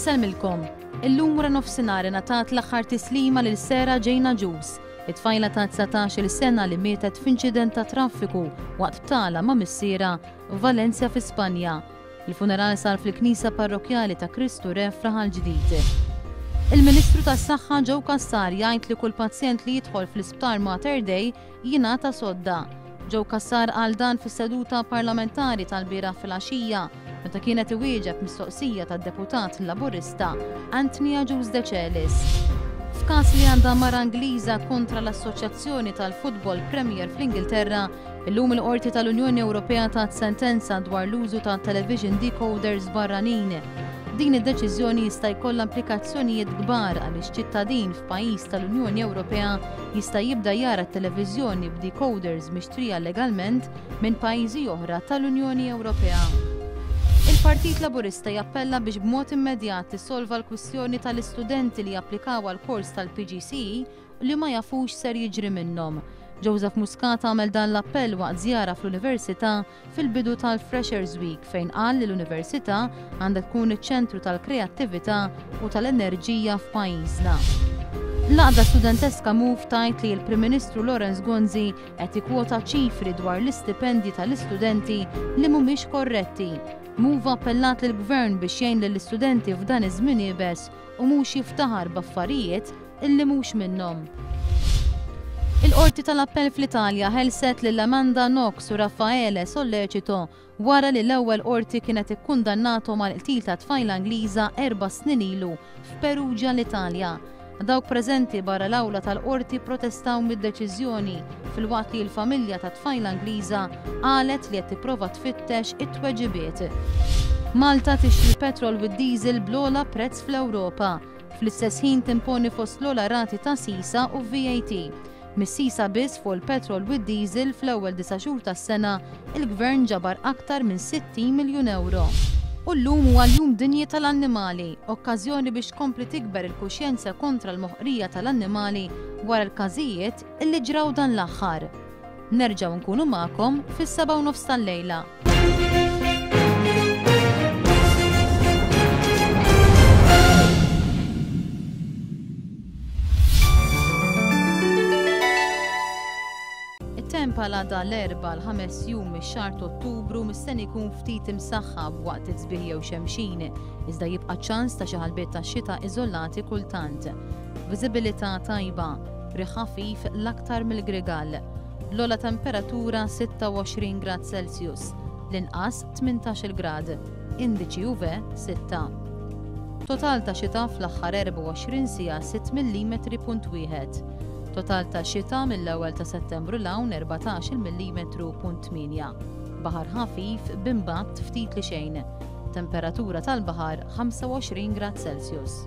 Inselmilkom, illum wara nofsinhar ingħatat l-aħħar tislima lil Sera Ġejna Ġus, it-tfajla ta' 19-il sena li mietet f'inċident ta' traffiku waqt btala ma' missiera f'Valencia fi Spanja. Il-funeral sar fil-Knisja Parrokjali ta' Kristu Re f'Raħal Ġdid. Il-Ministru tas-Saħħa Joe Cassar jgħid li kull pazjent li jidħol fl-Isptar Mater Dei jingħata sodda. Joe Cassar qal dan fis-seduta parlamentari tal-bieraħ fil-għaxija meta kienet iwieġeb mistoqsija tad-deputat Laburista Antonia Ġus De Celis. F'każ li għandha mara Ingliża kontra l-Assoċjazzjoni tal-Futbol Premier fl-Ingilterra, illum il-Qorti tal-Unjoni Ewropea tat sentenza dwar l-użu ta' television decoders barranin. Din id-deċiżjoni jista' jkollha implikazzjonijiet kbar għaliex ċittadin f'pajjiż tal-Unjoni Ewropea jista' jibda jara t-televiżjoni b'decoders mixtrija legalment minn pajjiżi oħra tal-Unjoni Ewropea. Il-Partit Laburista jappella biex b'mod immedjat issolva l-kwistjoni tal-istudenti li japplikaw għal-kors tal-PGC li ma jafux ser jiġri minnhom. Joseph Muscat għamel dan l-appell waqt żjara fl-Università fil-bidu tal-Freshers Week fejn qal li l-Università għandha tkun iċ-ċentru tal-kreattività u tal-enerġija f'pajjiżna. L-għaqda studenteska Move tajt li l-Prim Ministru Lawrence Gonzi qed ikkwota ċifri dwar l-istipendji tal-istudenti li mhumiex korretti. Move appellat lill-Gvern biex jgħin lill-istudenti f'dan iż-żmien ibes u mhux jiftaħar b'affarijiet illi mhux minnhom. Il-Qorti tal-Appell fl-Italja ħelset lil Amanda Knox u Raffaele Sollecito wara li l-ewwel qorti kienet ikkundannathom għal qtil ta' tfajla Ingliża 4 snin ilu f'Perugia l-Italja. Dawk preżenti barra l-awla tal-qorti protestaw mid-deċiżjoni filwaqt li l-familja ta' tfajla Ingliża qalet li qed tipprova tfittex it-tweġibiet. Malta tixtri petrol u d-diesel bl-ogħla prezz fl-Ewropa. Fl-istess ħin timponi fost l-ogħla rati ta' sisa u VAT. Mis-sisa biss fuq il-petrol u d-diesel fl-ewwel 9 xhur tas-sena, il-Gvern ġabar aktar minn 60 miljun euro. U llum huwa l-Jum Dinji tal-Annimali, okkażjoni biex tkompli tikber il-kuxjenza kontra l-moħqrija tal-annimali wara l-każijiet illi ġraw dan l-aħħar. Nerġgħu nkunu magħkom fis-7:30 tal-lejla. Tempa l-għada l-4 l-5 jum ix-xahar ta' Ottubru mistenni jkun ftit imsaħħab waqt it-sbieħ jew xemxin, iżda jibqa' ċans ta' xi ħalbiet tax-xita iżolati kultant. Viżibilità tajba, riħ ħafif l-aktar mill-Grigal. L-ogħla temperatura 26 grad Celsius, l-inqas 18 grad, indiċi UV 6. Total ta' xita fl-aħħar 24 siegħa 6 mm.1. Total ta' xita mill-ewwel ta' Settembru l-hawn 14 mm.8. Baħar ħafif b'impatt ftit li xejn. Temperatura tal-baħar 25 grad Celsius.